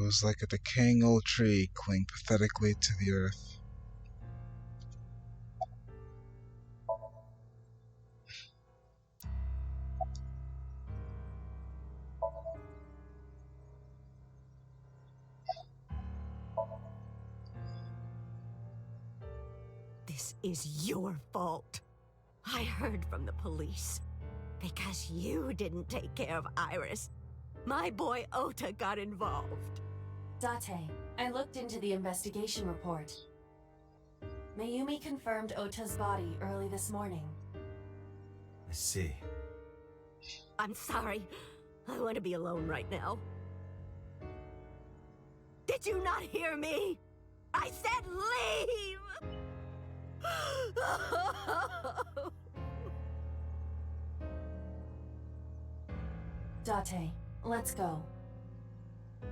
was like a decaying old tree clinging pathetically to the earth. This is your fault. I heard from the police. Because you didn't take care of Iris, my boy Ota got involved. Date, I looked into the investigation report. Mayumi confirmed Ota's body early this morning. I see. I'm sorry. I want to be alone right now. Did you not hear me? I said leave! Date, let's go.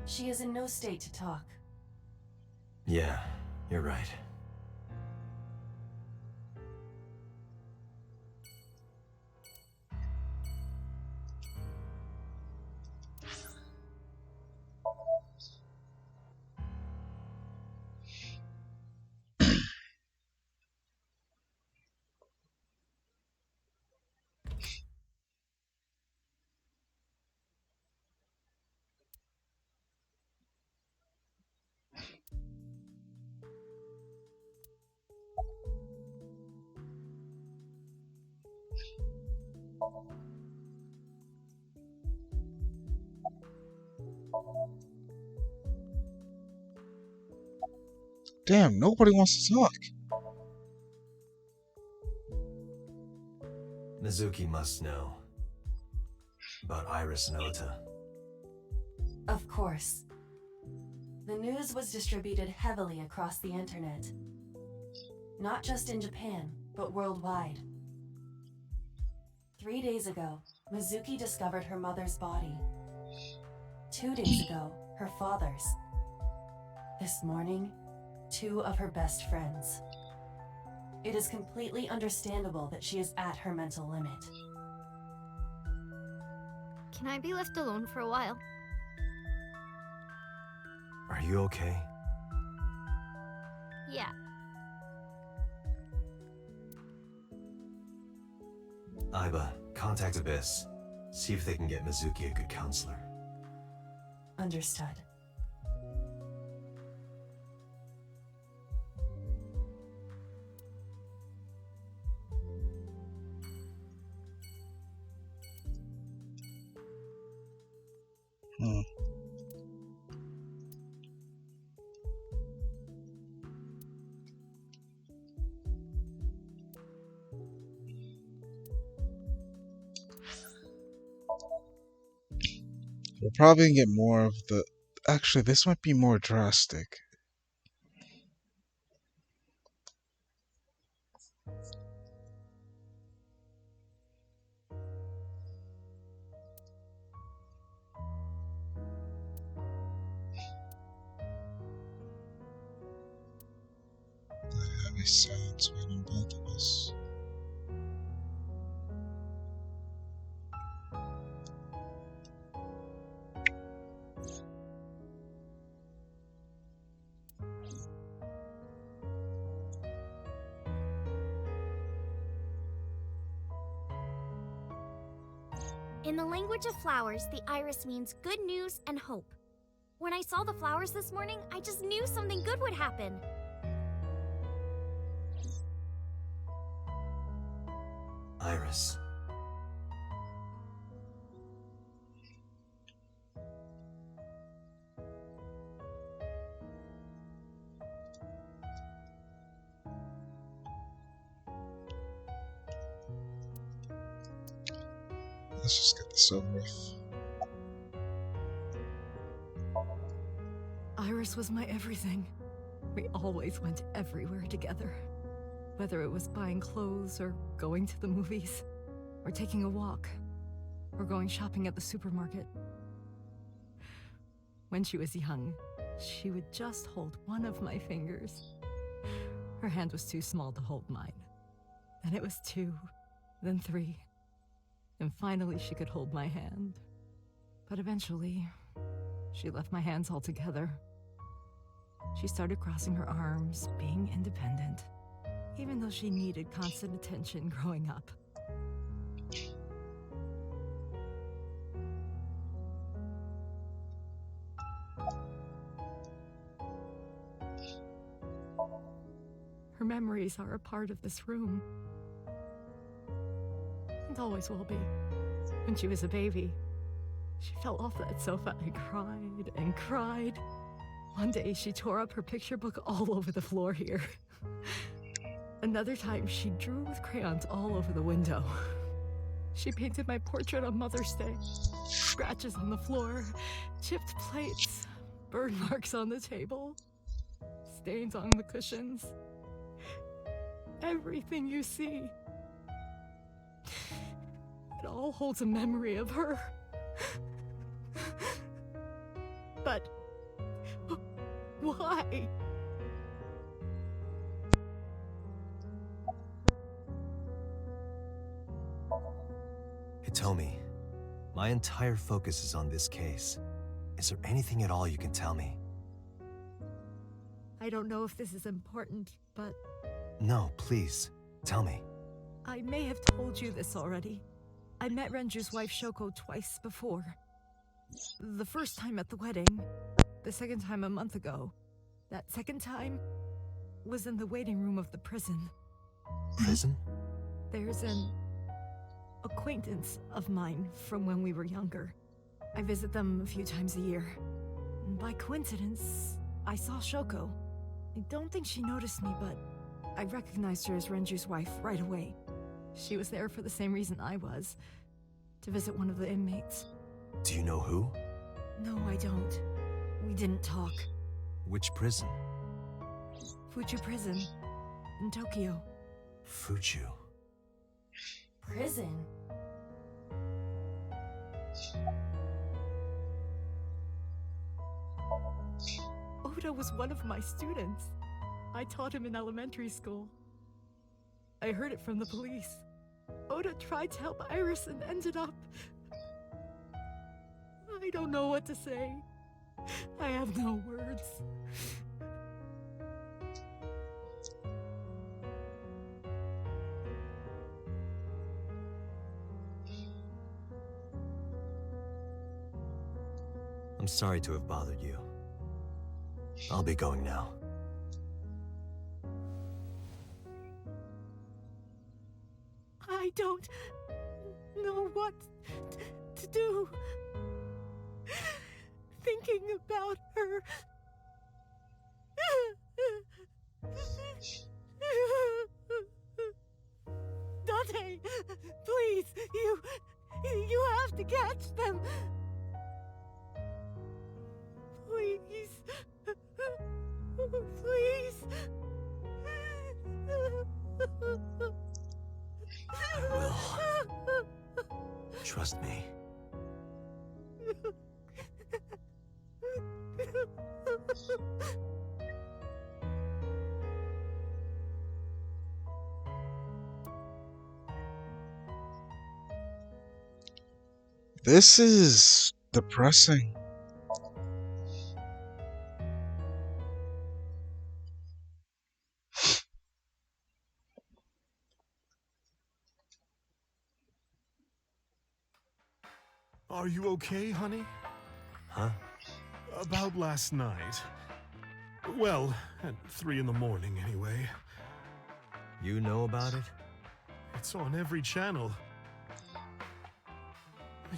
She is in no state to talk. Yeah, you're right. Damn, nobody wants to talk. Mizuki must know about Iris and Ota. Of course. The news was distributed heavily across the internet. Not just in Japan, but worldwide. 3 days ago, Mizuki discovered her mother's body. 2 days ago, her father's. This morning, 2 of her best friends. It is completely understandable that she is at her mental limit. Can I be left alone for a while? Are you okay? Yeah. Aiba, contact Abyss. See if they can get Mizuki a good counselor. Understood. We're probably gonna get more of the... Actually, this might be more drastic. The heavy silence waiting both of us. In the language of flowers, the iris means good news and hope. When I saw the flowers this morning, I just knew something good would happen. Iris. Let's just get this over with. Iris was my everything. We always went everywhere together. Whether it was buying clothes, or going to the movies, or taking a walk, or going shopping at the supermarket. When she was young, she would just hold one of my fingers. Her hand was too small to hold mine. Then it was 2, then 3, and finally she could hold my hand. But eventually, She left my hands altogether. She started crossing her arms, being independent, even though she needed constant attention growing up. Her memories are a part of this room. And always will be. When she was a baby, she fell off that sofa and cried and cried. One day she tore up her picture book all over the floor here. Another time she drew with crayons all over the window. She painted my portrait on Mother's Day. Scratches on the floor, chipped plates, burn marks on the table, stains on the cushions. Everything you see. It all holds a memory of her. But why? Hitomi, my entire focus is on this case. Is there anything at all you can tell me? I don't know if this is important, but No, please, tell me. I may have told you this already. I met Renju's wife Shoko twice before. The first time at the wedding, the second time a month ago. That second time was in the waiting room of the prison. Prison? There's an acquaintance of mine from when we were younger. I visit them a few times a year. And by coincidence, I saw Shoko. I don't think she noticed me, but I recognized her as Renju's wife right away. She was there for the same reason I was, to visit one of the inmates. Do you know who? No, I don't. We didn't talk. Which prison? Fuchu Prison, in Tokyo. Fuchu. Prison? Oda was one of my students. I taught him in elementary school. I heard it from the police. Oda tried to help Iris and ended up... I don't know what to say. I have no words. I'm sorry to have bothered you. I'll be going now. I don't know what to do. Thinking about her. Dante, please, you have to catch them. Please. Please. I will. Trust me. This is depressing. Are you okay, honey? Huh? About last night. Well, at 3 in the morning, anyway. You know about it? It's on every channel.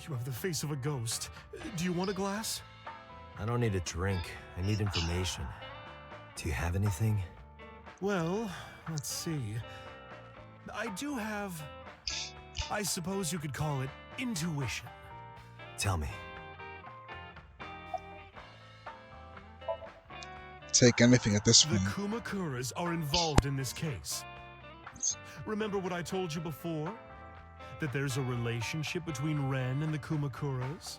You have the face of a ghost. Do you want a glass? I don't need a drink. I need information. Do you have anything? Well, let's see. I do have... I suppose you could call it intuition. Tell me. Take anything at this The point. Kumakuras are involved in this case. Remember what I told you before? That there's a relationship between Ren and the Kumakuras?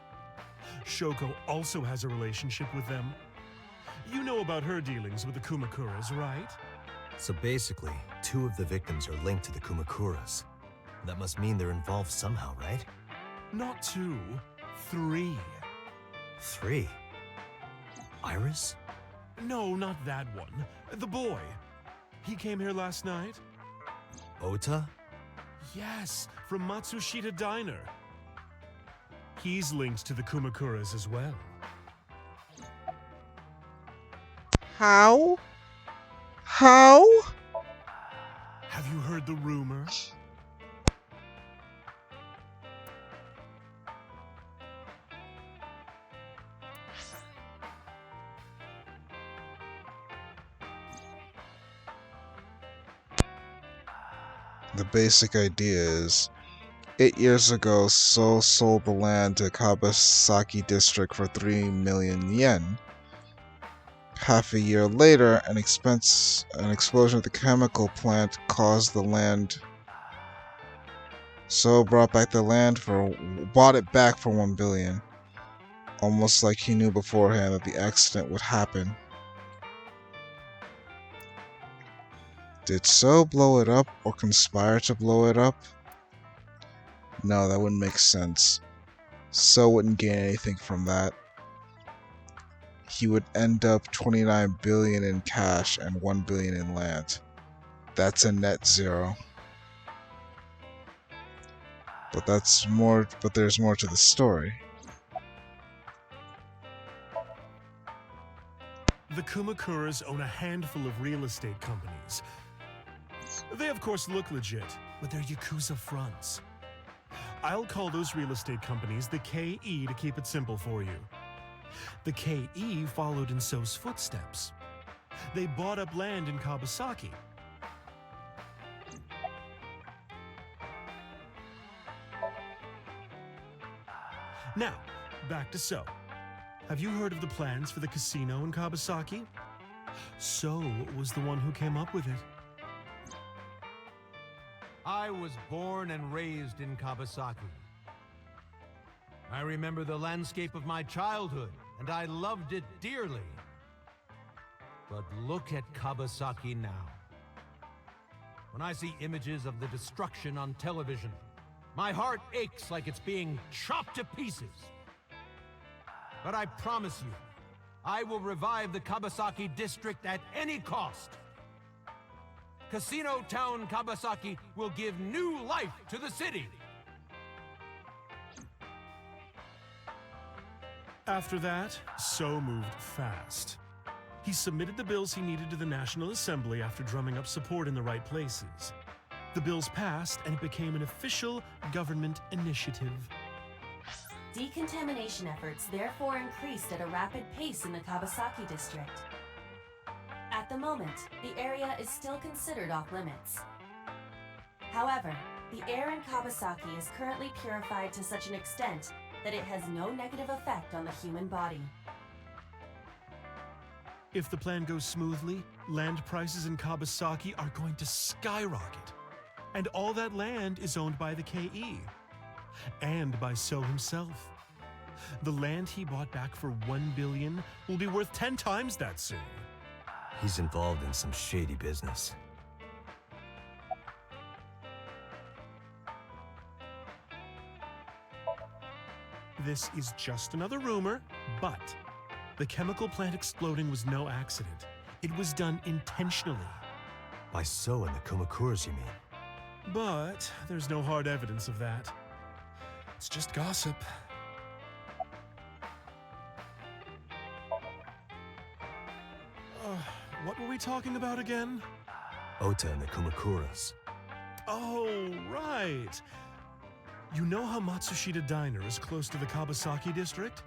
Shoko also has a relationship with them. You know about her dealings with the Kumakuras, right? So basically, 2 of the victims are linked to the Kumakuras. That must mean they're involved somehow, right? Not 2, 3. 3. Iris? No, not that one. The boy. He came here last night? Ota? Yes, from Matsushita Diner. He's linked to the Kumakuras as well. How? How? Have you heard the rumor? The basic idea is 8 years ago, So sold the land to Kabasaki District for 3 million yen. Half a year later, an explosion at the chemical plant caused the land. So bought it back for 1 billion. Almost like he knew beforehand that the accident would happen. Did So blow it up or conspire to blow it up? No, that wouldn't make sense. So wouldn't gain anything from that. He would end up 29 billion in cash and 1 billion in land. That's a net zero. But there's more to the story. The Kumakuras own a handful of real estate companies. They of course look legit, but they're Yakuza fronts. I'll call those real estate companies the KE to keep it simple for you. The KE followed in So's footsteps. They bought up land in Kabasaki. Now, back to So. Have you heard of the plans for the casino in Kabasaki? So was the one who came up with it. I was born and raised in Kabasaki. I remember the landscape of my childhood, and I loved it dearly. But look at Kabasaki now. When I see images of the destruction on television, my heart aches like it's being chopped to pieces. But I promise you, I will revive the Kabasaki district at any cost. Casino Town Kabasaki will give new life to the city. After that, So moved fast. He submitted the bills he needed to the National Assembly after drumming up support in the right places. The bills passed and it became an official government initiative. Decontamination efforts therefore increased at a rapid pace in the Kabasaki district. At the moment, the area is still considered off-limits. However, the air in Kabasaki is currently purified to such an extent that it has no negative effect on the human body. If the plan goes smoothly, land prices in Kabasaki are going to skyrocket. And all that land is owned by the KE. And by So himself. The land he bought back for 1 billion will be worth 10 times that soon. He's involved in some shady business. This is just another rumor, but the chemical plant exploding was no accident. It was done intentionally. By So and the Kumakuras, you mean? But there's no hard evidence of that. It's just gossip. What were we talking about again? Ota and the Kumakuras. Oh, right. You know how Matsushita Diner is close to the Kabasaki district?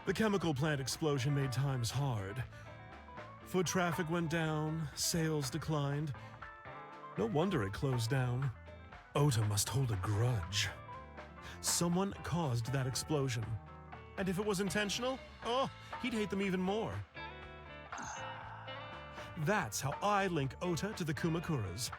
The chemical plant explosion made times hard. Foot traffic went down, sales declined. No wonder it closed down. Ota must hold a grudge. Someone caused that explosion. And if it was intentional, oh, he'd hate them even more. That's how I link Ota to the Kumakuras.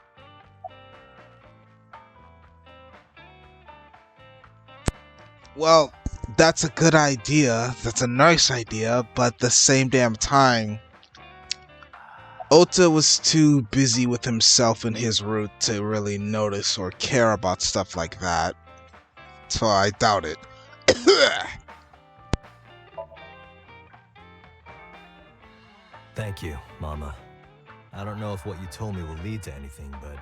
Well, that's a good idea. That's a nice idea, but at the same damn time, Ota was too busy with himself and his route to really notice or care about stuff like that. So I doubt it. Thank you, Mama. I don't know if what you told me will lead to anything, but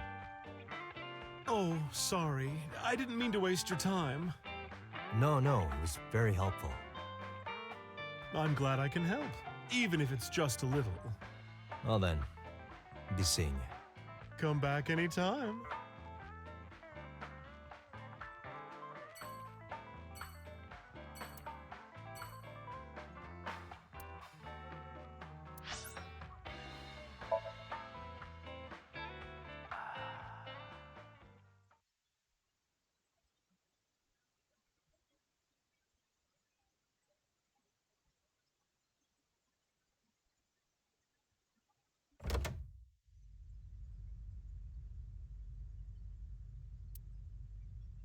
Oh, sorry. I didn't mean to waste your time. no, it was very helpful. I'm glad I can help, even if it's just a little. Well then, be seeing you. Come back anytime.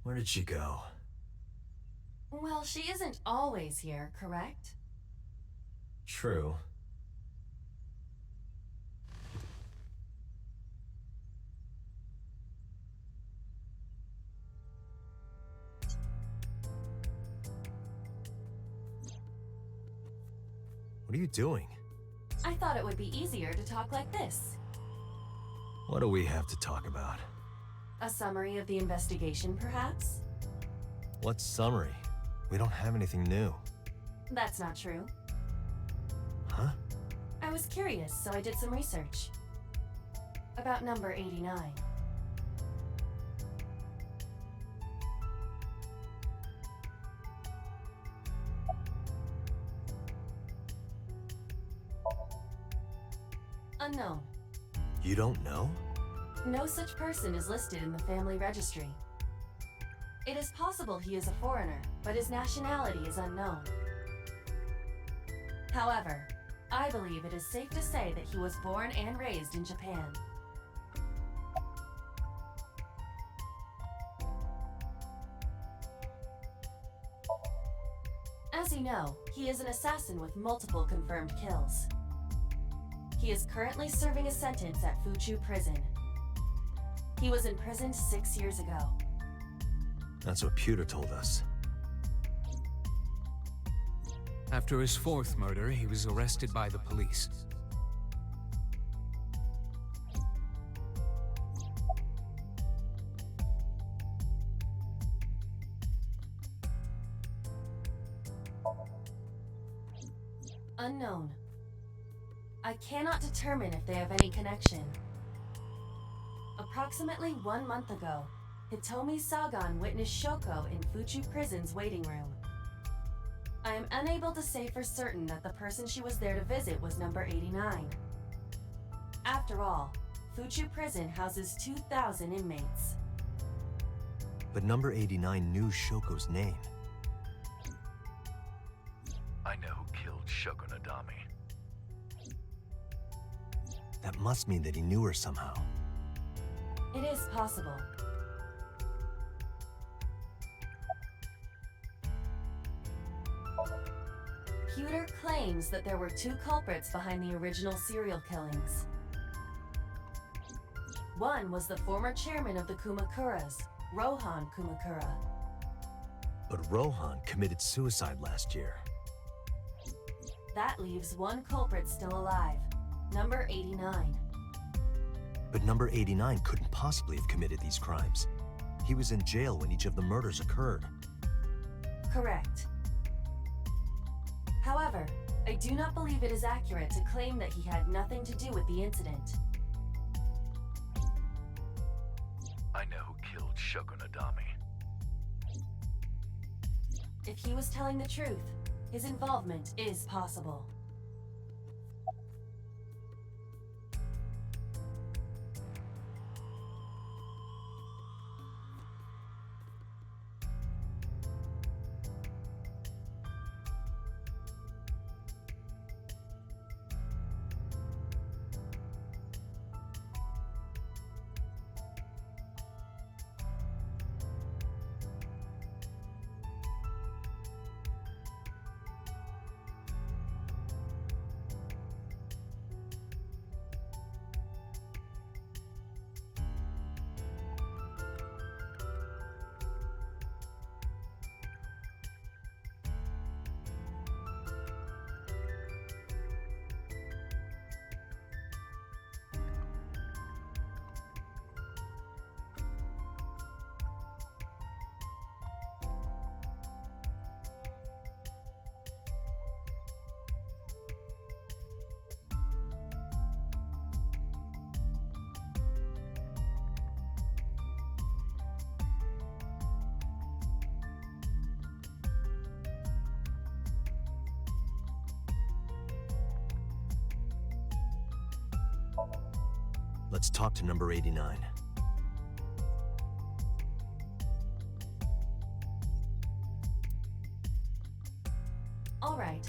Where did she go? Well, she isn't always here, correct? True. What are you doing? I thought it would be easier to talk like this. What do we have to talk about? A summary of the investigation, perhaps? What summary? We don't have anything new. That's not true. Huh? I was curious, so I did some research. About number 89. Unknown. You don't know? No such person is listed in the family registry. It is possible he is a foreigner, but his nationality is unknown. However, I believe it is safe to say that he was born and raised in Japan. As you know, he is an assassin with multiple confirmed kills. He is currently serving a sentence at Fuchu Prison. He was imprisoned 6 years ago. That's what Pewter told us. After his fourth murder, he was arrested by the police. Unknown. I cannot determine if they have any connection. Approximately 1 month ago, Hitomi Sagan witnessed Shoko in Fuchu Prison's waiting room. I am unable to say for certain that the person she was there to visit was number 89. After all, Fuchu Prison houses 2,000 inmates. But number 89 knew Shoko's name. I know who killed Shoko Nadami. That must mean that he knew her somehow. It is possible. Pewter claims that there were 2 culprits behind the original serial killings. One was the former chairman of the Kumakuras, Rohan Kumakura. But Rohan committed suicide last year. That leaves 1 culprit still alive, number 89. But number 89 couldn't possibly have committed these crimes. He was in jail when each of the murders occurred. Correct. However, I do not believe it is accurate to claim that he had nothing to do with the incident. I know who killed Shoko Nadami. If he was telling the truth, his involvement is possible. Let's talk to number 89. All right.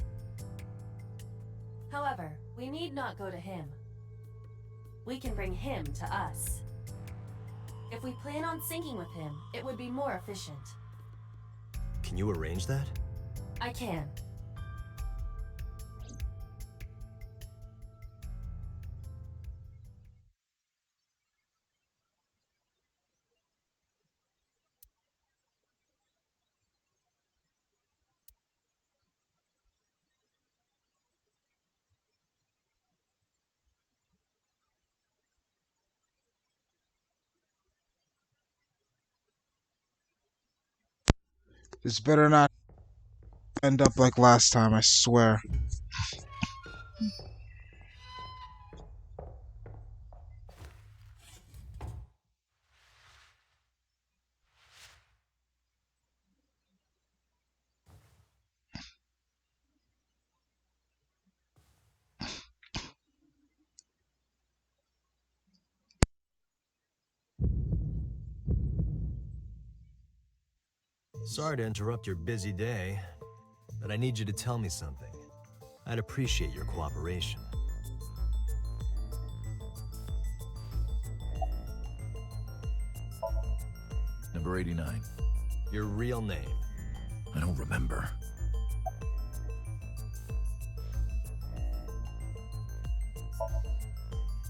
However, we need not go to him. We can bring him to us. If we plan on syncing with him, it would be more efficient. Can you arrange that? I can. This better not end up like last time, I swear. Sorry to interrupt your busy day, but I need you to tell me something. I'd appreciate your cooperation. Number 89. Your real name. I don't remember.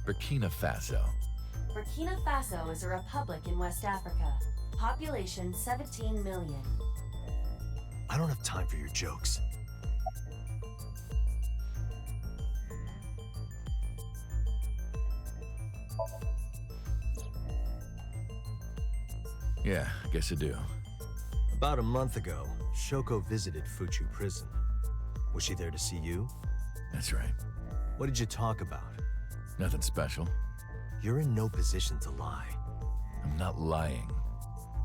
Burkina Faso. Burkina Faso is a republic in West Africa. Population 17 million. I don't have time for your jokes. Yeah, I guess I do. About a month ago, Shoko visited Fuchu prison. Was she there to see you? That's right. What did you talk about? Nothing special. You're in no position to lie. I'm not lying.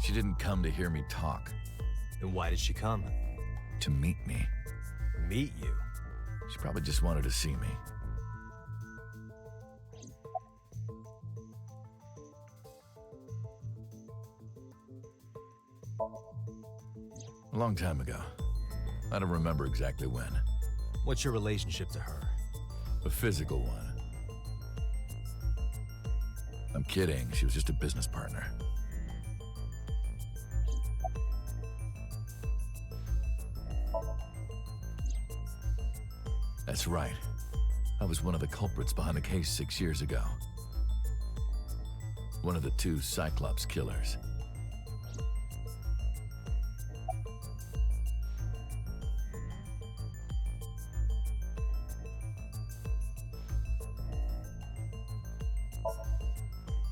She didn't come to hear me talk. Then why did she come? To meet me. Meet you? She probably just wanted to see me. A long time ago. I don't remember exactly when. What's your relationship to her? A physical one. I'm kidding. She was just a business partner. That's right. I was one of the culprits behind the case 6 years ago. One of the two Cyclops killers.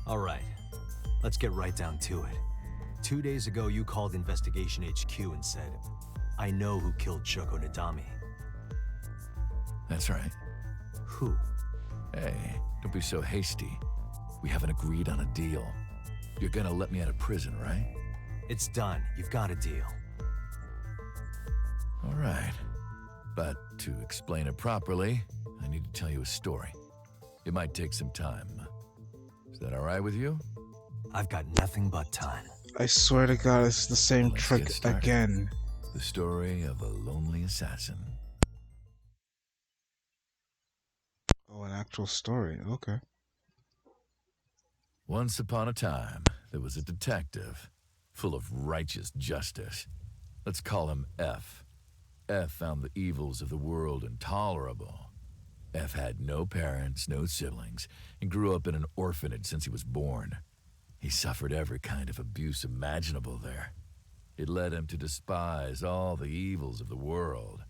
All right, let's get right down to it. 2 days ago, you called Investigation HQ and said, I know who killed Shoko Nadami. That's right. Who? Hey, don't be so hasty. We haven't agreed on a deal. You're gonna let me out of prison, right? It's done. You've got a deal. All right. But to explain it properly, I need to tell you a story. It might take some time. Is that all right with you? I've got nothing but time. I swear to God, it's the same Let's trick get started. again. The story of a lonely assassin. Oh, an actual story. Okay. Once upon a time, there was a detective, full of righteous justice. Let's call him F. F found the evils of the world intolerable. F had no parents, no siblings, and grew up in an orphanage since he was born. He suffered every kind of abuse imaginable there. It led him to despise all the evils of the world.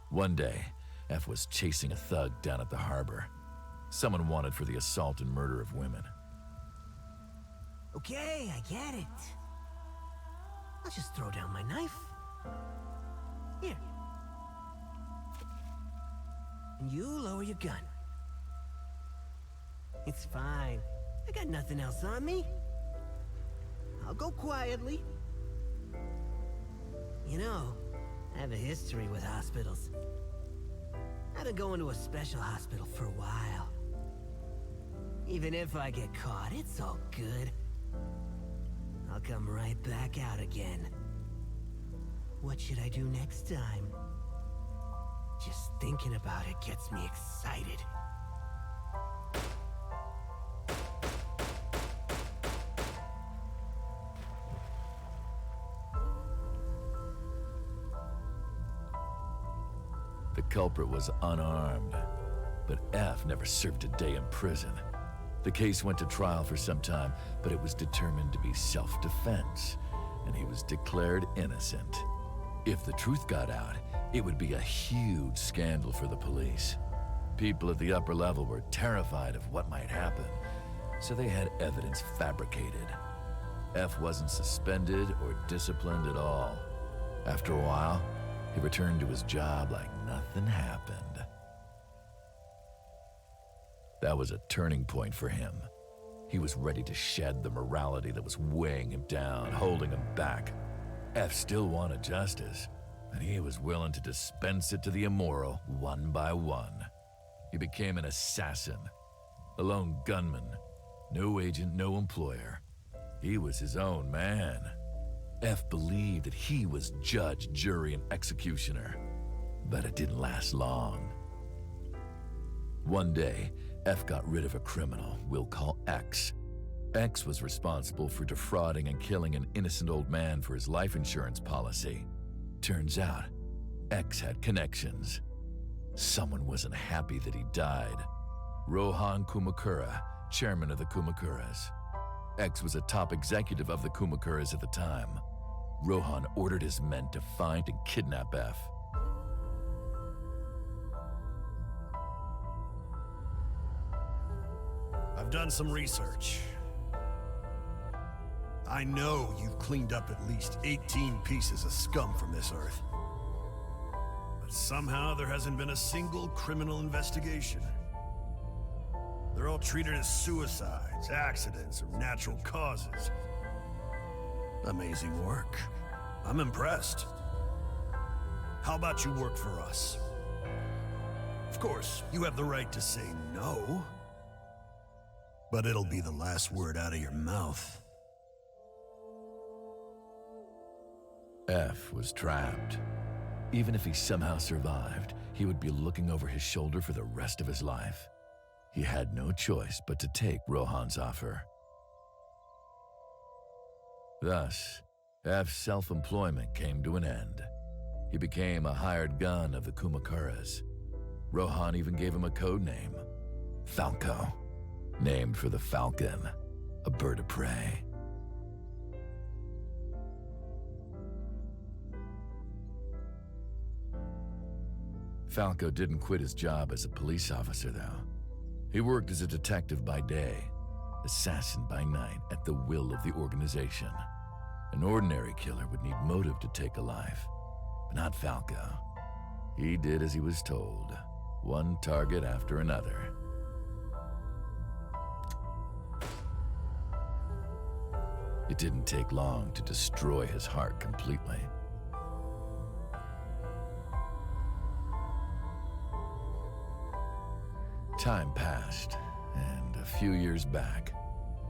One day, F was chasing a thug down at the harbor. Someone wanted for the assault and murder of women. Okay, I get it. I'll just throw down my knife. Here. And you lower your gun. It's fine. I got nothing else on me. I'll go quietly. You know, I have a history with hospitals. I've been going to a special hospital for a while. Even if I get caught, it's all good. I'll come right back out again. What should I do next time? Just thinking about it gets me excited. The culprit was unarmed, but F never served a day in prison. The case went to trial for some time, but it was determined to be self-defense, and he was declared innocent. If the truth got out, it would be a huge scandal for the police. People at the upper level were terrified of what might happen, so they had evidence fabricated. F wasn't suspended or disciplined at all. After a while, he returned to his job like nothing happened. That was a turning point for him. He was ready to shed the morality that was weighing him down, holding him back. F still wanted justice, and he was willing to dispense it to the immoral one by one. He became an assassin, a lone gunman, no agent, no employer. He was his own man. F believed that he was judge, jury, and executioner, but it didn't last long. One day, F got rid of a criminal we'll call X. X was responsible for defrauding and killing an innocent old man for his life insurance policy. Turns out, X had connections. Someone wasn't happy that he died. Rohan Kumakura, chairman of the Kumakuras. X was a top executive of the Kumakuras at the time. Rohan ordered his men to find and kidnap F. I've done some research. I know you've cleaned up at least 18 pieces of scum from this earth. But somehow there hasn't been a single criminal investigation. They're all treated as suicides, accidents, or natural causes. Amazing work. I'm impressed. How about you work for us? Of course, you have the right to say no, but it'll be the last word out of your mouth. F was trapped. Even if he somehow survived, he would be looking over his shoulder for the rest of his life. He had no choice but to take Rohan's offer. Thus, F's self-employment came to an end. He became a hired gun of the Kumakuras. Rohan even gave him a code name, Falco, named for the falcon, a bird of prey. Falco didn't quit his job as a police officer, though. He worked as a detective by day, assassin by night at the will of the organization. An ordinary killer would need motive to take a life, but not Falco. He did as he was told, one target after another. It didn't take long to destroy his heart completely. Time passed, and a few years back,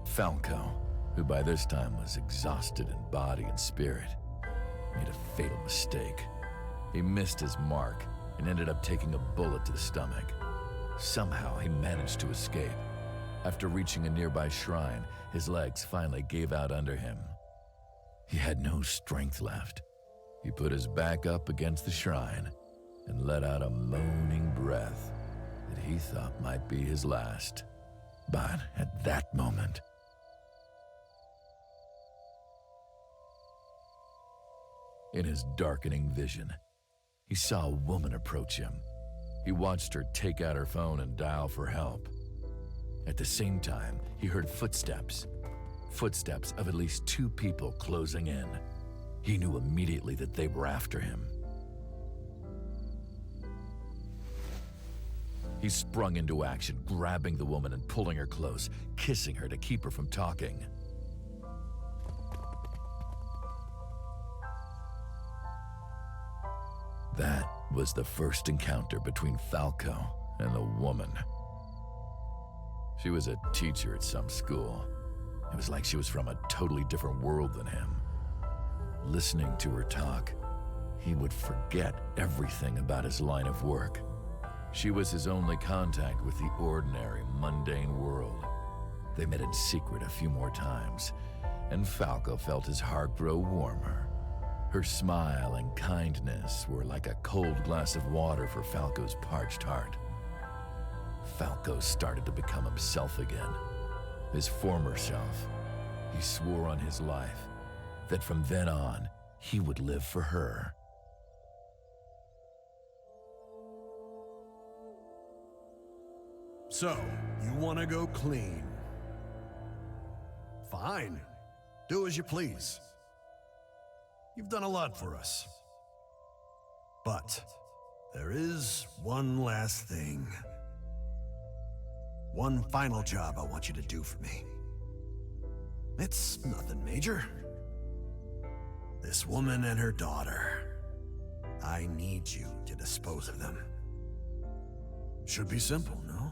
Falco, who by this time was exhausted in body and spirit, made a fatal mistake. He missed his mark and ended up taking a bullet to the stomach. Somehow he managed to escape. After reaching a nearby shrine, his legs finally gave out under him. He had no strength left. He put his back up against the shrine and let out a moaning breath that he thought might be his last. But at that moment, in his darkening vision, he saw a woman approach him. He watched her take out her phone and dial for help. At the same time, he heard footsteps. Footsteps of at least 2 people closing in. He knew immediately that they were after him. He sprung into action, grabbing the woman and pulling her close, kissing her to keep her from talking. That was the first encounter between Falco and the woman. She was a teacher at some school. It was like she was from a totally different world than him. Listening to her talk, he would forget everything about his line of work. She was his only contact with the ordinary, mundane world. They met in secret a few more times, and Falco felt his heart grow warmer. Her smile and kindness were like a cold glass of water for Falco's parched heart. Falco started to become himself again, his former self. He swore on his life that from then on, he would live for her. So, you want to go clean? Fine. Do as you please. You've done a lot for us. But there is one last thing. One final job I want you to do for me. It's nothing major. This woman and her daughter. I need you to dispose of them. Should be simple, no?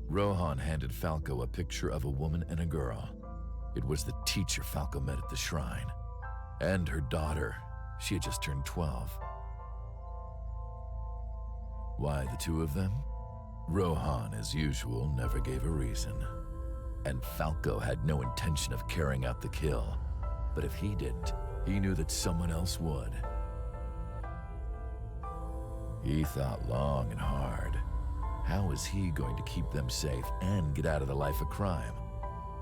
Rohan handed Falco a picture of a woman and a girl. It was the teacher Falco met at the shrine. And her daughter. She had just turned 12. Why the two of them? Rohan, as usual, never gave a reason. And Falco had no intention of carrying out the kill. But if he didn't, he knew that someone else would. He thought long and hard. How was he going to keep them safe and get out of the life of crime?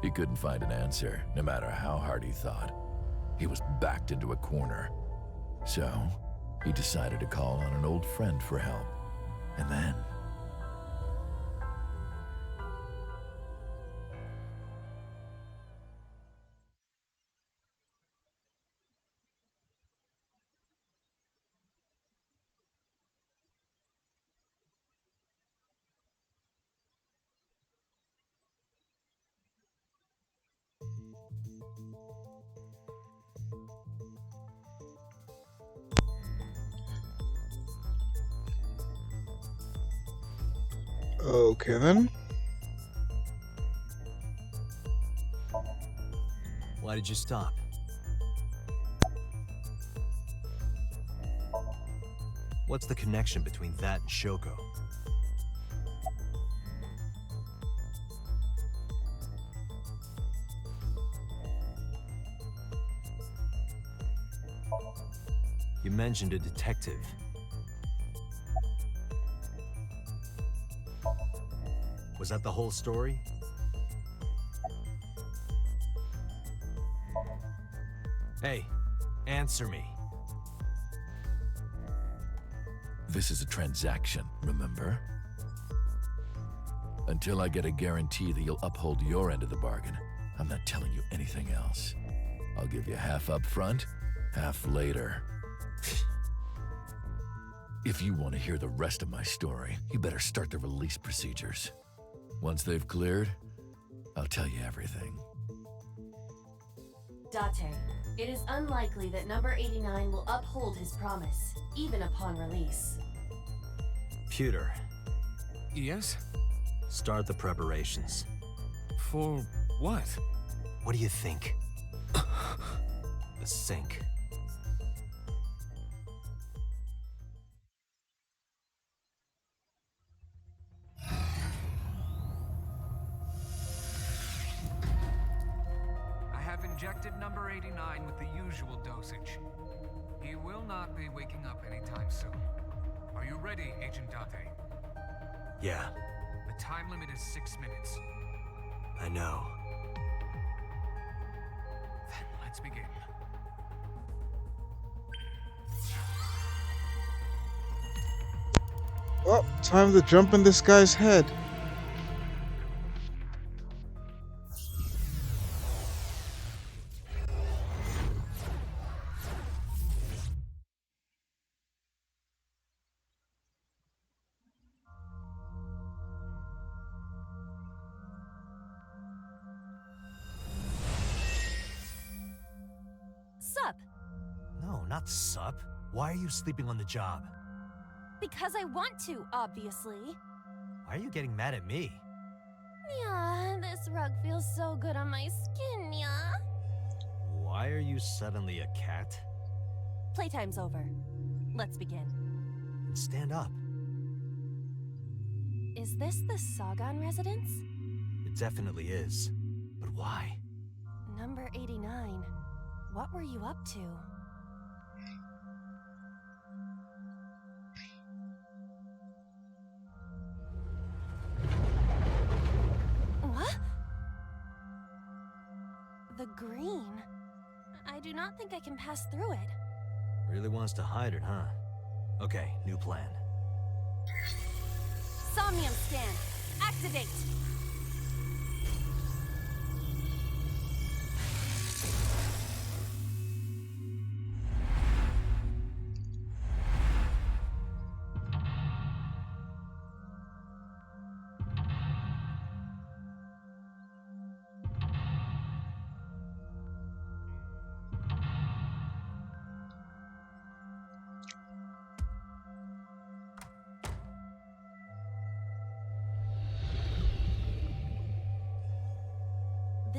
He couldn't find an answer, no matter how hard he thought. He was backed into a corner. So, he decided to call on an old friend for help. And then... Okay then. Why did you stop? What's the connection between that and Shoko? You mentioned a detective. Was that the whole story? Hey, answer me. This is a transaction, remember? Until I get a guarantee that you'll uphold your end of the bargain, I'm not telling you anything else. I'll give you half up front, half later. If you want to hear the rest of my story, you better start the release procedures. Once they've cleared, I'll tell you everything. Date, it is unlikely that number 89 will uphold his promise, even upon release. Pewter, Yes? start the preparations. For what? What do you think? The sink. I have injected number 89 with the usual dosage. He will not be waking up anytime soon. Are you ready, Agent Date? Yeah, The time limit is 6 minutes. I know. Then let's begin. Well, time to jump in this guy's head. Sup? No, not sup. Why are you sleeping on the job? Because I want to, obviously. Why are you getting mad at me? Yeah, this rug feels so good on my skin, yeah. Why are you suddenly a cat? Playtime's over. Let's begin. Stand up. Is this the Sagan residence? It definitely is. But why? Number 89. What were you up to? What? The green. I do not think I can pass through it. Really wants to hide it, huh? Okay, new plan. Somnium scan. Activate.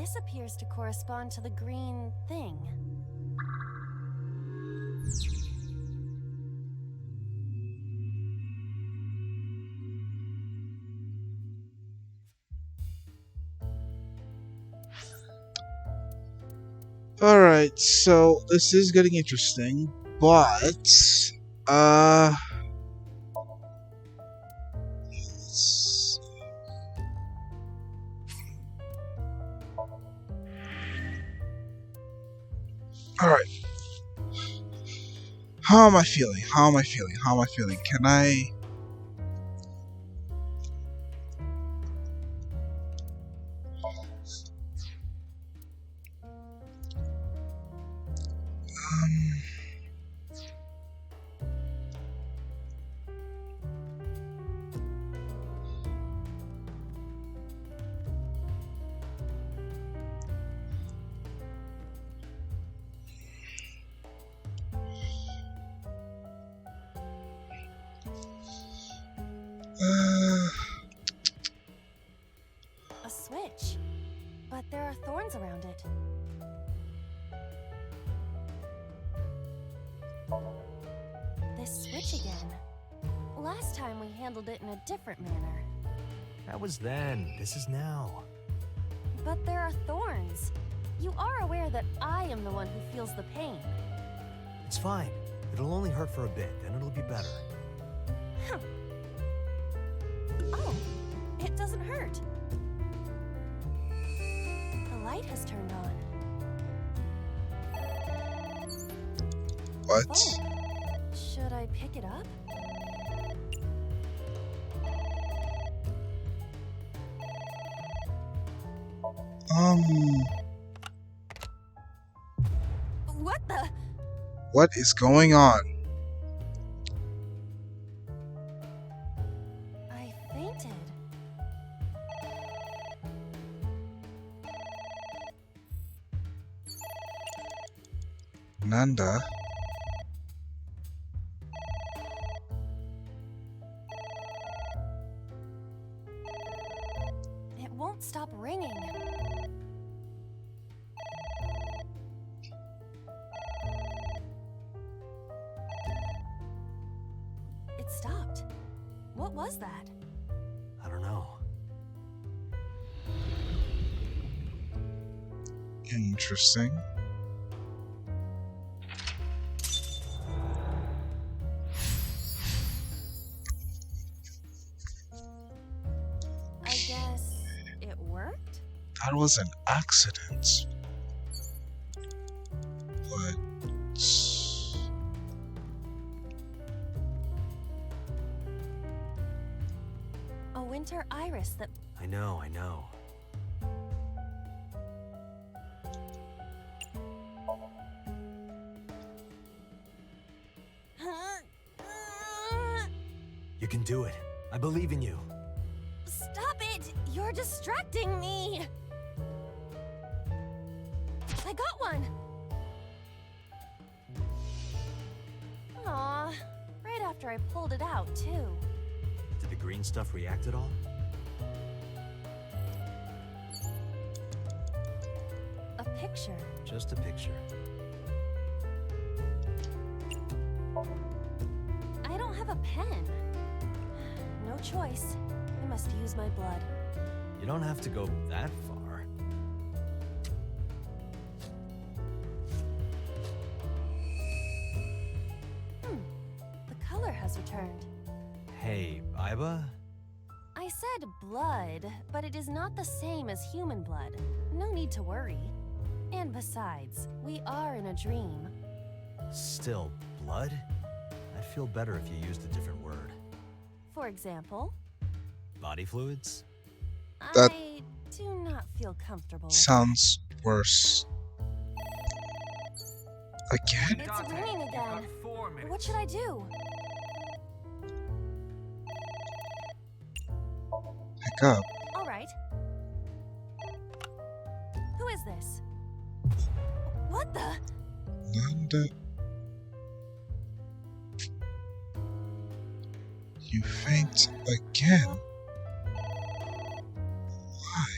This appears to correspond to the green thing. Alright, so this is getting interesting, but uh alright. How am I feeling? How am I feeling? How am I feeling? Can I A switch. But there are thorns around it. This switch again. Last time we handled it in a different manner. That was then. This is now. But there are thorns. You are aware that I am the one who feels the pain. It's fine. It'll only hurt for a bit, then it'll be better. Huh. Oh, it doesn't hurt. The light has turned on. what? Oh. Should I pick it up? What the? What is going on? I fainted. Nanda? It won't stop ringing. It stopped. What was that? I don't know. Interesting. I guess it worked? That was an accident. But A winter iris that... I know, I know. You can do it. I believe in you. Stop it! You're distracting me! I got one! Aw, right after I pulled it out, too. Did the green stuff react at all? A picture. Just a picture. I don't have a pen. No choice. I must use my blood. You don't have to go that far. The color has returned. Hey, Iba? I said blood, but it is not the same as human blood. No need to worry. And besides, we are in a dream. Still, blood? I'd feel better if you used a different word. For example, Body fluids? That- I do not feel comfortable with Sounds worse. Again? that. It's ringing You've got again. 4 minutes. What should I do? Pick up. All right. Who is this? What the? Nanda. You faint again. Why?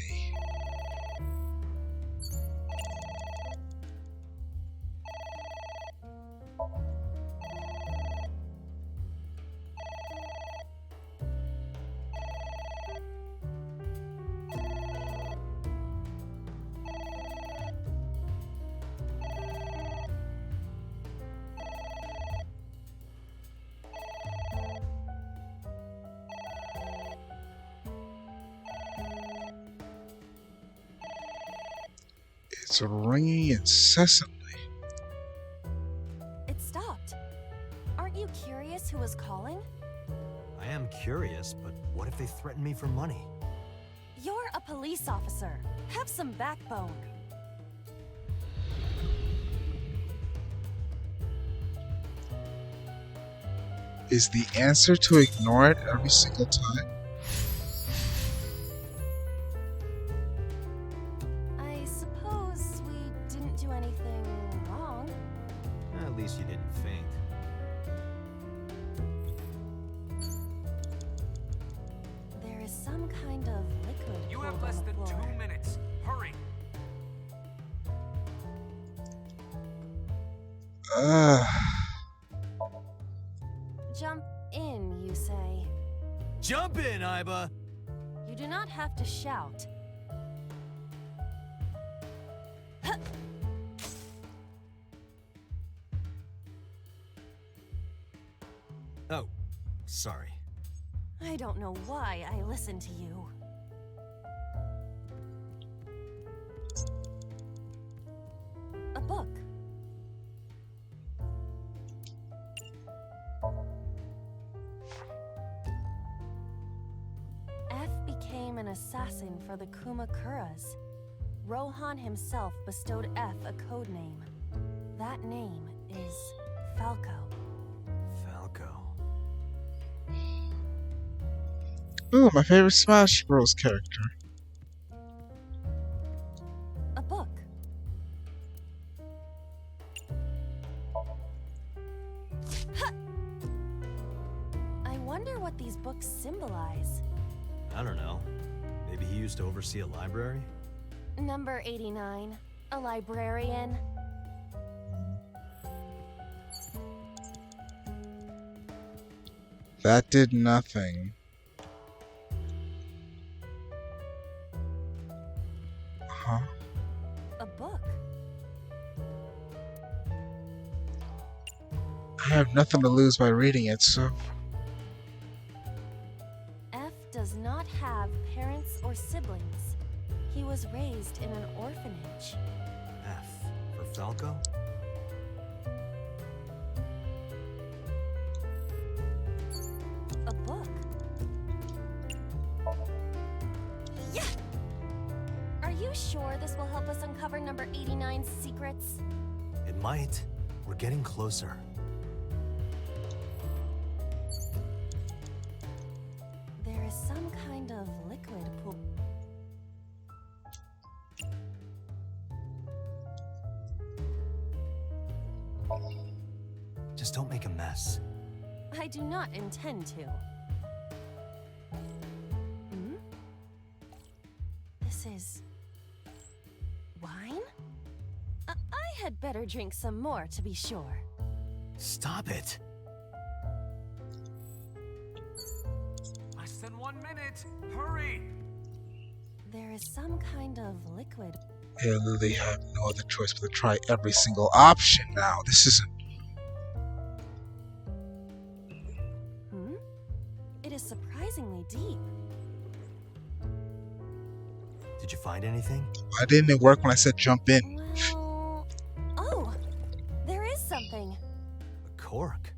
It's ringing incessantly. It stopped. Aren't you curious who was calling? I am curious, but what if they threaten me for money? You're a police officer. Have some backbone. Is the answer to ignore it every single time? I suppose we didn't do anything wrong. At least you didn't faint. There is some kind of liquid. You have pulled less on the than floor. 2 minutes. Hurry. Jump in, you say. Jump in, Iba! You do not have to shout. Huh. Oh, sorry. I don't know why I listen to you. A book. F became an assassin for the Kumakuras. Rohan himself bestowed F a code name. That name is Falco. Falco. Ooh, my favorite Smash Bros. Character. A book. Ha! I wonder what these books symbolize. I don't know. Maybe he used to oversee a library? Number 89. A librarian. That did nothing. Huh? A book. I have nothing to lose by reading it, so... F does not have parents or siblings. He was raised in an orphanage. F for Falco? A book. Yeah! Are you sure this will help us uncover number 89's secrets? It might. We're getting closer. There is some kind of liquid pool. Just don't make a mess. I do not intend to. Hmm? This is... wine? I had better drink some more to be sure. Stop it. Less than 1 minute. Hurry! There is some kind of liquid. Yeah, they have no other choice but to try every single option now. This isn't. Hmm? It is surprisingly deep. Did you find anything? Why didn't it work when I said jump in? Well... Oh! There is something. A cork.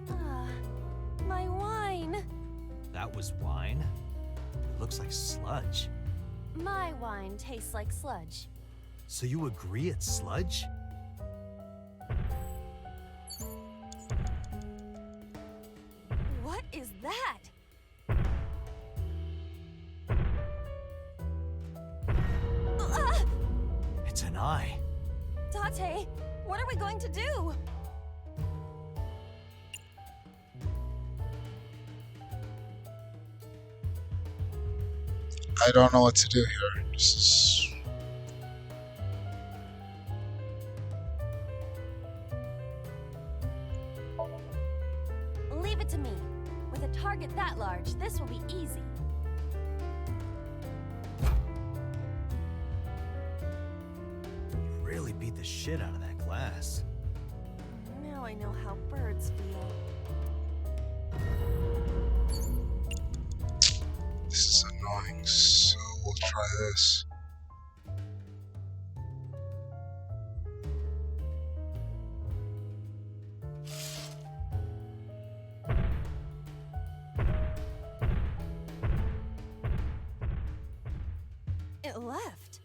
Ah, my wine. That was wine? It looks like sludge. My wine tastes like sludge. So you agree it's sludge? What is that? Ah! It's an eye. Date, what are we going to do? I don't know what to do here. This is... Leave it to me. With a target that large, this will be easy. You really beat the shit out of that glass. Now I know how birds feel. This is annoying, so we'll try this. It left.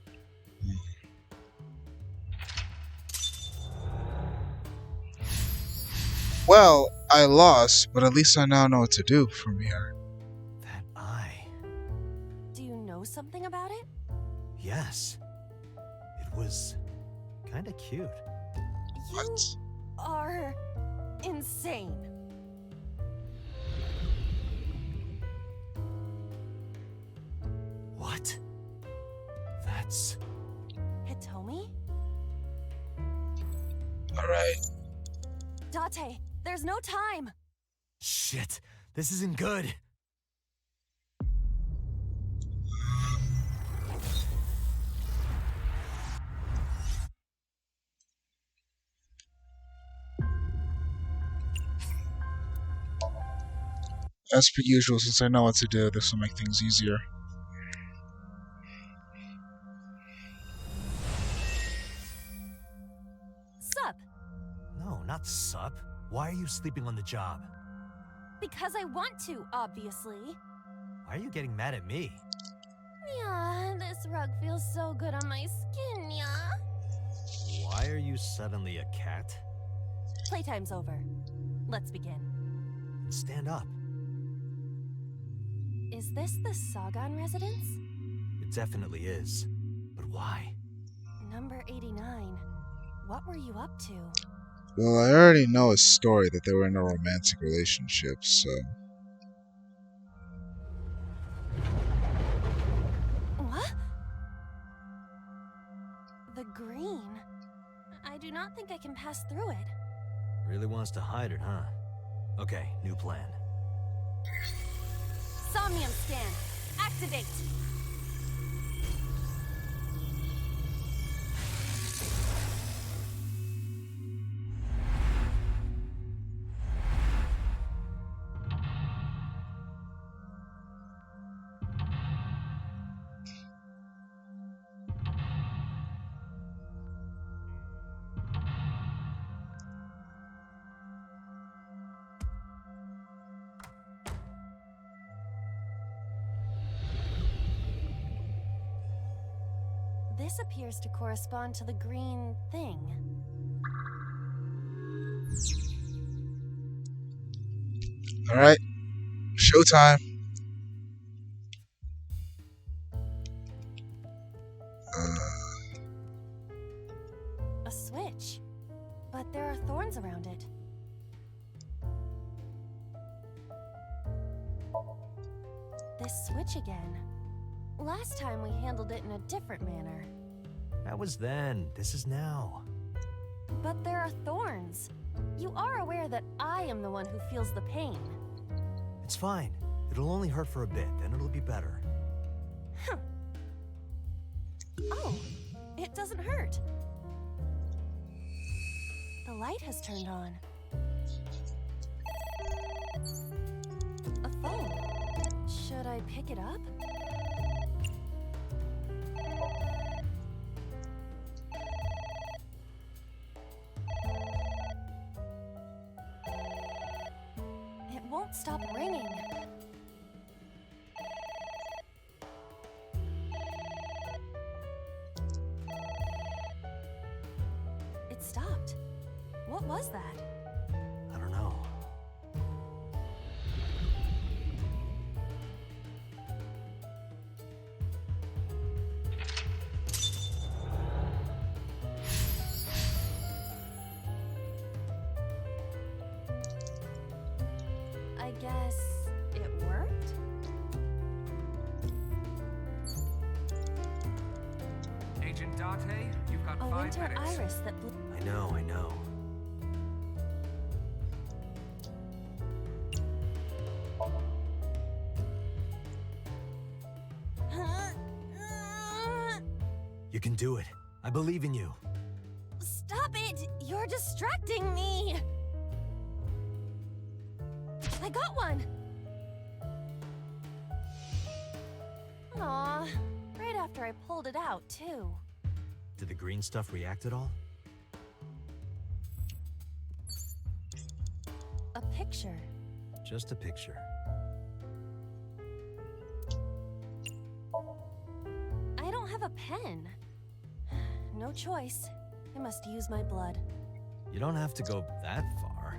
Well, I lost, but at least I now know what to do from here. That eye. Do you know something about it? Yes. It was kinda cute. What? You are insane. What? That's... Hitomi? Alright. Date, there's no time. Shit. This isn't good. As per usual, since I know what to do, this will make things easier. Sup? No, not sup. Why are you sleeping on the job? Because I want to, obviously. Why are you getting mad at me? Yeah, this rug feels so good on my skin, yeah. Why are you suddenly a cat? Playtime's over. Let's begin. Stand up. Is this the Sagan residence? It definitely is. But why? Number 89. What were you up to? Well, I already know a story that they were in a romantic relationship, so... What? The green. I do not think I can pass through it. Really wants to hide it, huh? Okay, new plan. Somnium scan. Activate. This appears to correspond to the green thing. Alright. Showtime. but there are thorns around it. This switch again. Last time we handled it in a different manner. That was then. This is now. But there are thorns. You are aware that I am the one who feels the pain. It's fine. It'll only hurt for a bit, then it'll be better. Huh. Oh, it doesn't hurt. The light has turned on. A phone. Should I pick it up? It won't stop ringing. It stopped. What was that? I don't know. I guess it worked? Agent Date, you've got A 5 winter minutes. iris that blew. I know, I know. You can do it. I believe in you. Stop it! You're distracting me! I got one! Aw, right after I pulled it out, too. Did the green stuff react at all? A picture. Just a picture. I don't have a pen. No choice. I must use my blood. You don't have to go that far.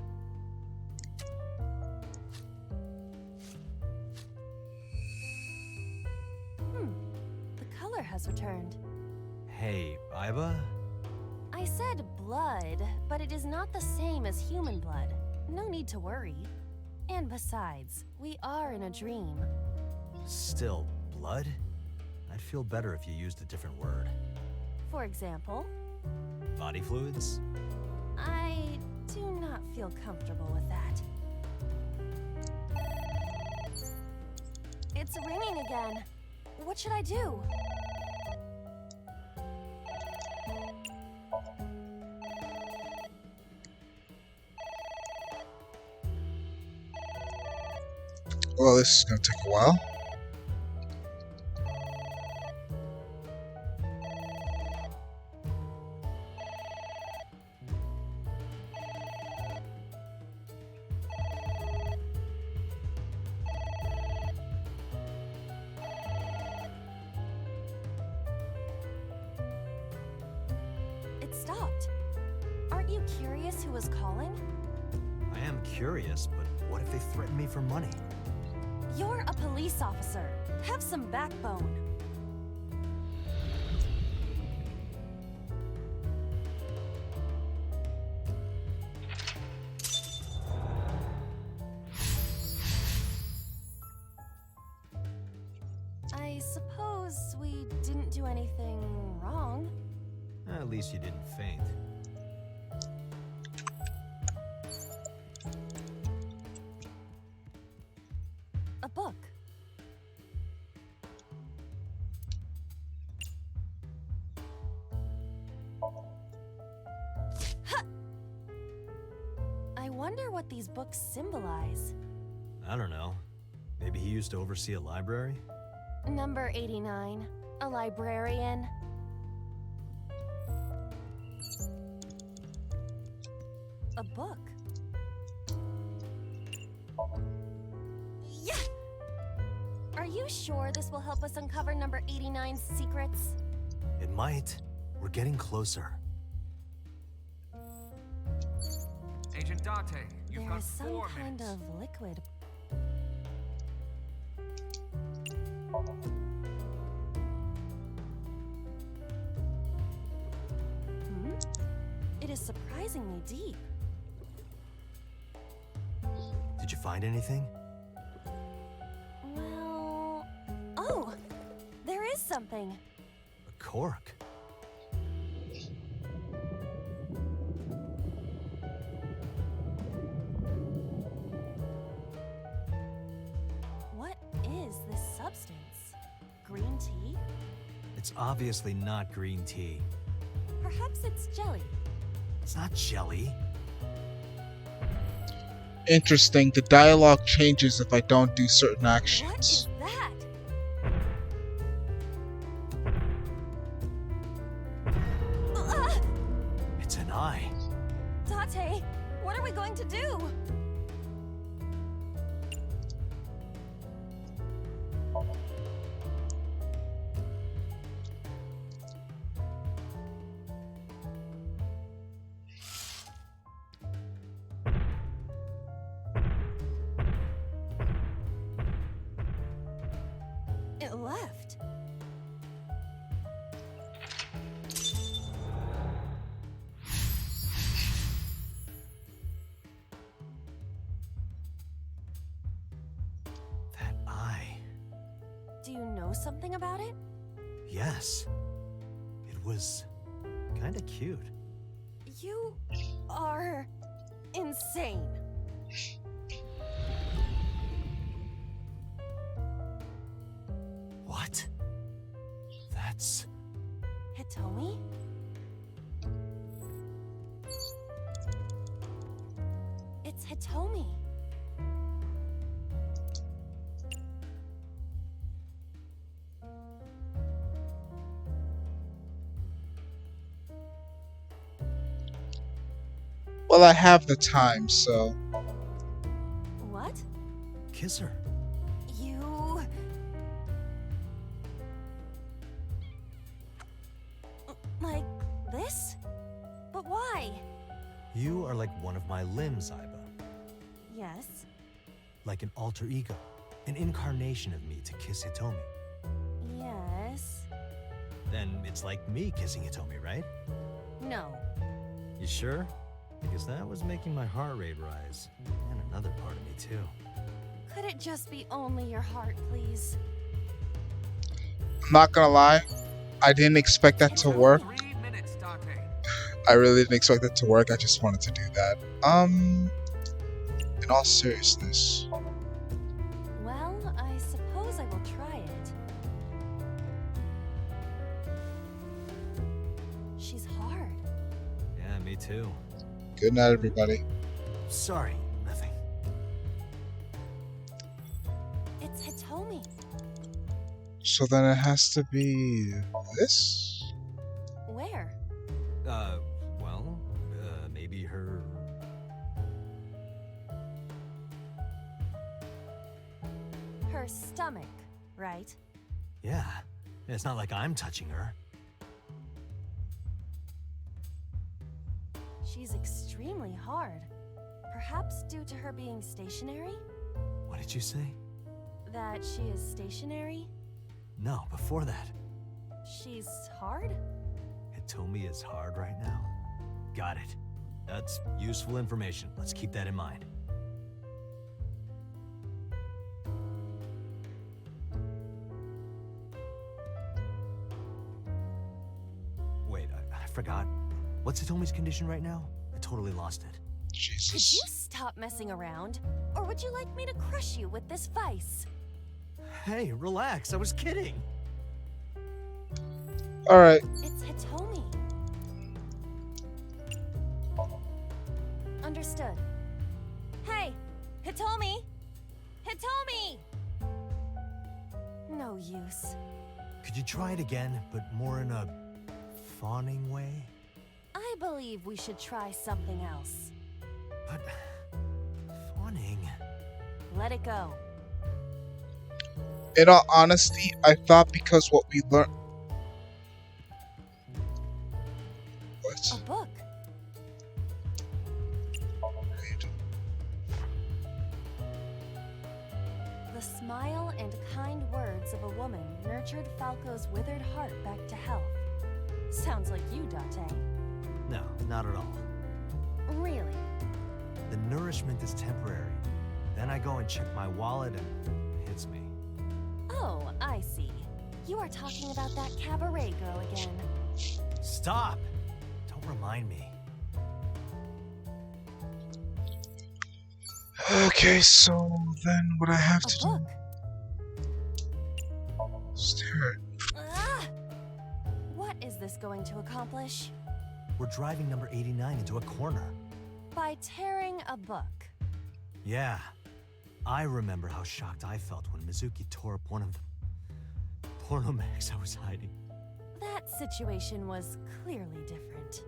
The color has returned. Hey, Iba? I said blood, but it is not the same as human blood. No need to worry. And besides, we are in a dream. Still, blood? I'd feel better if you used a different word. For example, Body fluids? I do not feel comfortable with that. It's ringing again. What should I do? Well, this is gonna take a while. It stopped. Aren't you curious who was calling? I am curious, but what if they threaten me for money? You're a police officer. Have some backbone. I suppose we didn't do anything wrong. At least you didn't faint. A book. Ha! I wonder what these books symbolize. I don't know. Maybe he used to oversee a library? Number 89, a librarian. A book. Yeah! Are you sure this will help us uncover number 89's secrets? It might. We're getting closer. Agent Date, you've There got is some 4 kind minutes. of liquid. It is surprisingly deep. Did you find anything? Well... Oh! There is something. A cork. What is this substance? Green tea? It's obviously not green tea. Perhaps it's jelly. It's not jelly. Interesting. The dialogue changes if I don't do certain What actions. is that? It's an eye. Date, what are we going to do? It left. That eye. Do you know something about it? Yes. It was kinda cute. You are insane. What? That's... Hitomi? It's Hitomi. Well, I have the time, so... What? Kiss her. You... Like this? But why? You are like one of my limbs, Aiba. Yes. Like an alter ego. An incarnation of me to kiss Hitomi. Yes. Then it's like me kissing Hitomi, right? No. You sure? Because that was making my heart rate rise. And another part of me, too. Could it just be only your heart, please? I'm not gonna lie, I didn't expect that to work. 3 minutes, Date. I really didn't expect that to work, I just wanted to do that. In all seriousness. Well, I suppose I will try it. She's hard. Yeah, me too. Good night, everybody. Sorry, nothing. It's Hitomi. So then it has to be... this? Where? Well, maybe her... Her stomach, right? Yeah. It's not like I'm touching her. She's extremely hard. Perhaps due to her being stationary? What did you say? That she is stationary? No, before that. She's hard? Hitomi is hard right now. Got it. That's useful information. Let's keep that in mind. Wait, I forgot. What's Hitomi's condition right now? I totally lost it. Could you stop messing around? Or would you like me to crush you with this vice? Hey, relax. I was kidding. Alright. It's Hitomi. Understood. Hey, Hitomi! Hitomi! No use. Could you try it again, but more in a fawning way? I believe we should try something else. But... fawning... Let it go. In all honesty, I thought because what we learned... What? A book. The smile and kind words of a woman nurtured Falco's withered heart back to health. Sounds like you, Date. No, not at all. Really? The nourishment is temporary. Then I go and check my wallet and it hits me. Oh, I see. You are talking about that cabaret girl again. Stop! Don't remind me. Okay, so then what I have to book. do... Stare. Ah! What is this going to accomplish? We're driving number 89 into a corner. By tearing a book. Yeah. I remember how shocked I felt when Mizuki tore up one of the porno mags I was hiding. That situation was clearly different.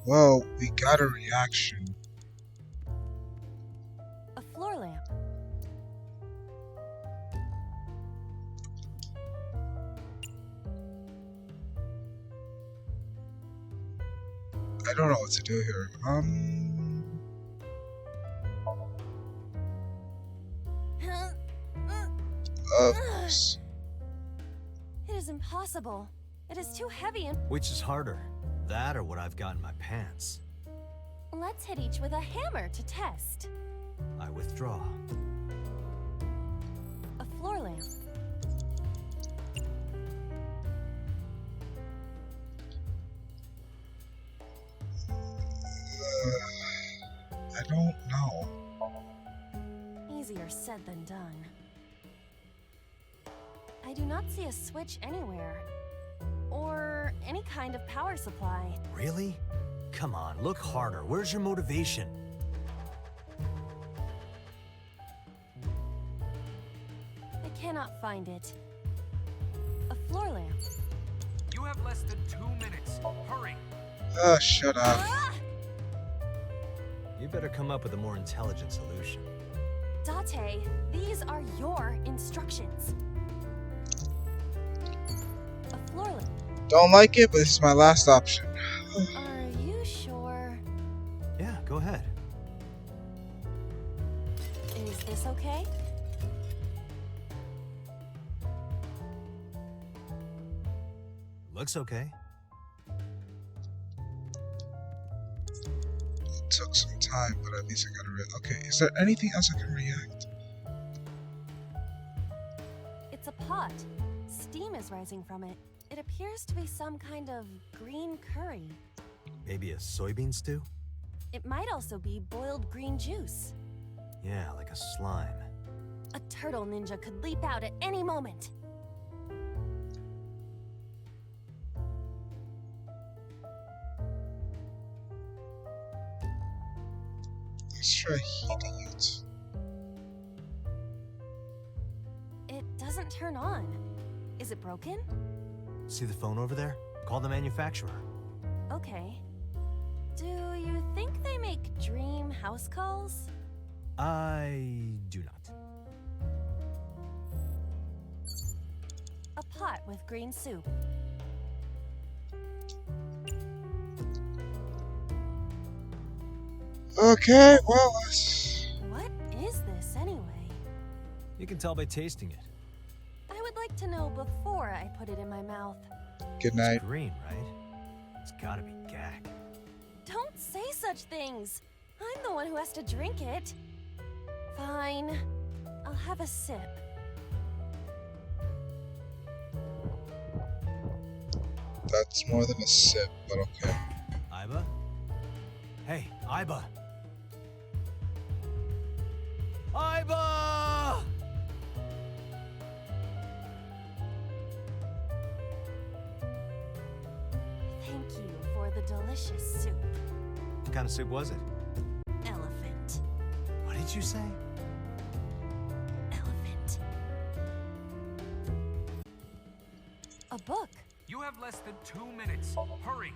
Well, we got a reaction. A floor lamp. I don't know what to do here. Oops. It is impossible. It is too heavy and... Which is harder? That or what I've got in my pants? Let's hit each with a hammer to test. I withdraw. A floor lamp. I don't know. Easier said than done. I do not see a switch anywhere. Or any kind of power supply. Really? Come on, look harder. Where's your motivation? I cannot find it. A floor lamp. You have less than 2 minutes. Hurry. Shut up. Ah! You better come up with a more intelligent solution. Date, these are your instructions. A floor lamp. Don't like it, but this is my last option. Are you sure? Yeah, go ahead. Is this okay? Looks okay. It took some time, but at least I got to okay, is there anything else I can react? It's a pot. Steam is rising from it. It appears to be some kind of green curry. Maybe a soybean stew? It might also be boiled green juice. Yeah, like a slime. A turtle ninja could leap out at any moment. Let's try heating it. It doesn't turn on. Is it broken? See the phone over there? Call the manufacturer. Okay. Do you think they make dream house calls? I do not. A pot with green soup. Okay, well, What is this anyway? You can tell by tasting it. I would like to know before I put it in my mouth. good night. It's green, right? It's gotta be gag. Don't say such things. I'm the one who has to drink it. Fine. I'll have a sip. That's more than a sip, but okay. Iba? Hey, Iba! Iba! Thank you for the delicious soup. What kind of soup was it? Elephant. What did you say? Elephant. A book. You have less than 2 minutes. Hurry.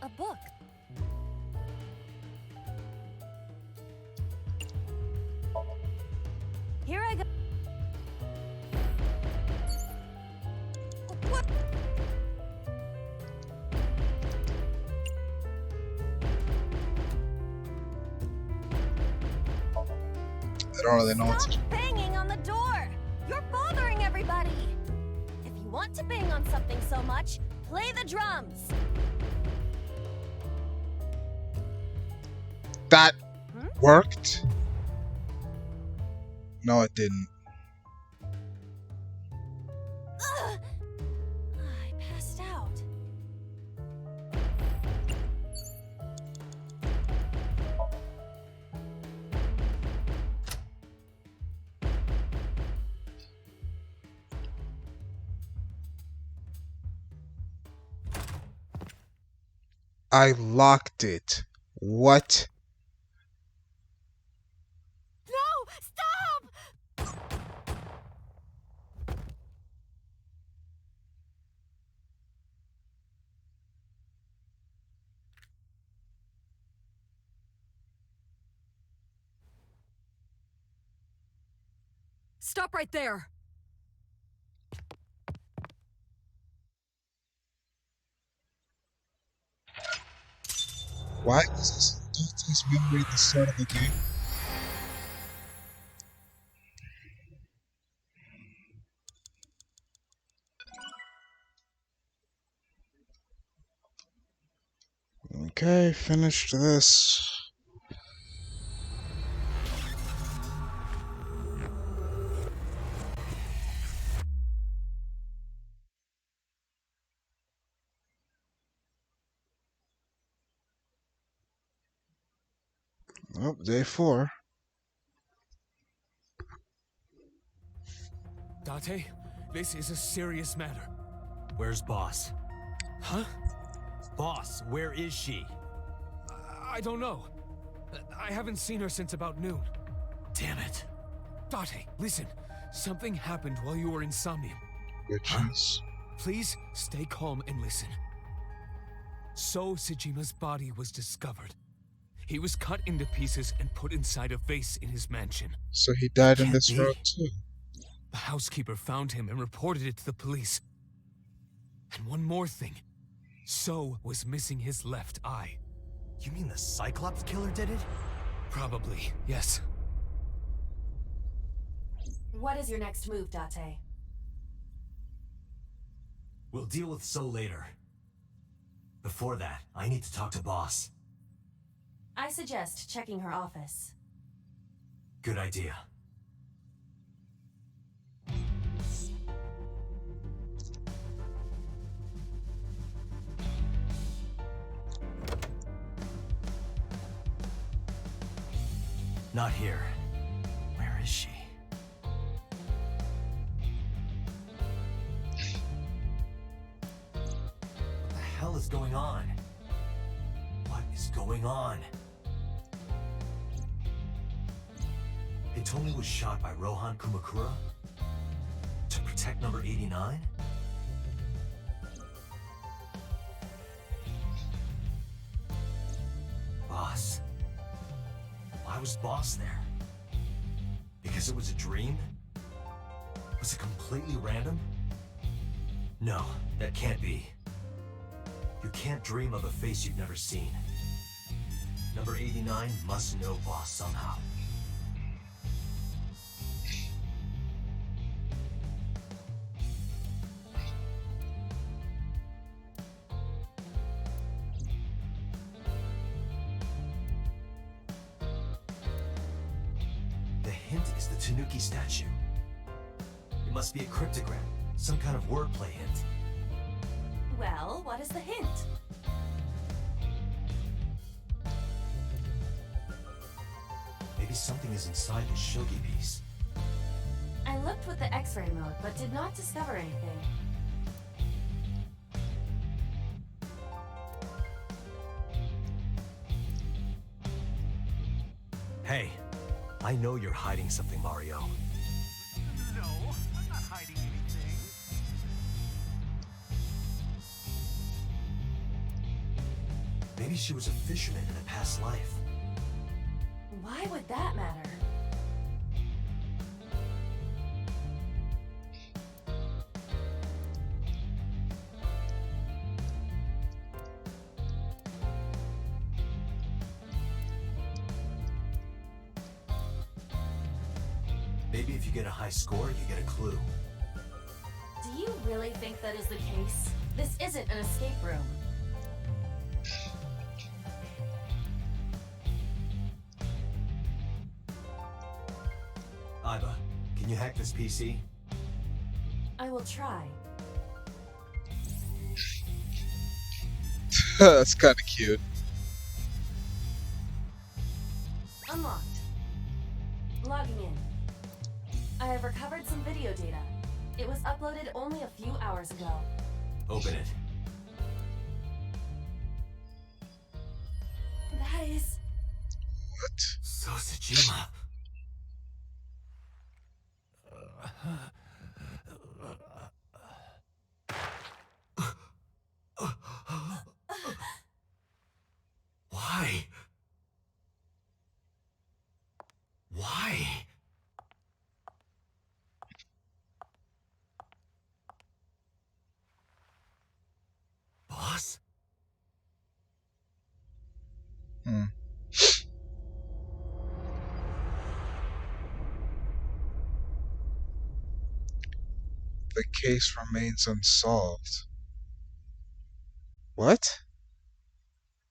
A book. Here I go. What? They don't really know what to do. Stop banging on the door! You're bothering everybody! If you want to bang on something so much, play the drums! That worked? No, it didn't. Ugh. I passed out. I locked it. What? No! Stop! Stop right there! Why was this Dante's memory at the start of the game? Okay, finished this. Oh, day 4. Date, this is a serious matter. Where's Boss? Huh? Boss, where is she? I don't know. I haven't seen her since about noon. Damn it. Date, listen. Something happened while you were in Somnium. Witches. Please stay calm and listen. So Sejima's body was discovered. He was cut into pieces and put inside a vase in his mansion. So he died in this Can't road be. too. The housekeeper found him and reported it to the police. And one more thing. So was missing his left eye. You mean the Cyclops killer did it? Probably, yes. What is your next move, Date? We'll deal with So later. Before that, I need to talk to Boss. I suggest checking her office. Good idea. Not here. Where is she? What the hell is going on? What is going on? Hitomi was shot by Rohan Kumakura? To protect number 89? Boss. Why was Boss there? Because it was a dream? Was it completely random? No, that can't be. You can't dream of a face you've never seen. Number 89 must know Boss somehow. The hint is the Tanuki statue. It must be a cryptogram, some kind of wordplay hint. Well, what is the hint? Maybe something is inside the shogi piece. I looked with the X-ray mode, but did not discover anything. Hey, I know you're hiding something, Mario. No, I'm not hiding anything. Maybe she was a fisherman in a past life. Why would that matter? Maybe if you get a high score, you get a clue. Do you really think that is the case? This isn't an escape room. Iva, can you hack this PC? I will try. That's kind of cute. Unlocked. Logging in. I have recovered some video data. It was uploaded only a few hours ago. Open it. That is... What? Sosajima. Why? Why? Boss? Hmm. The case remains unsolved. What?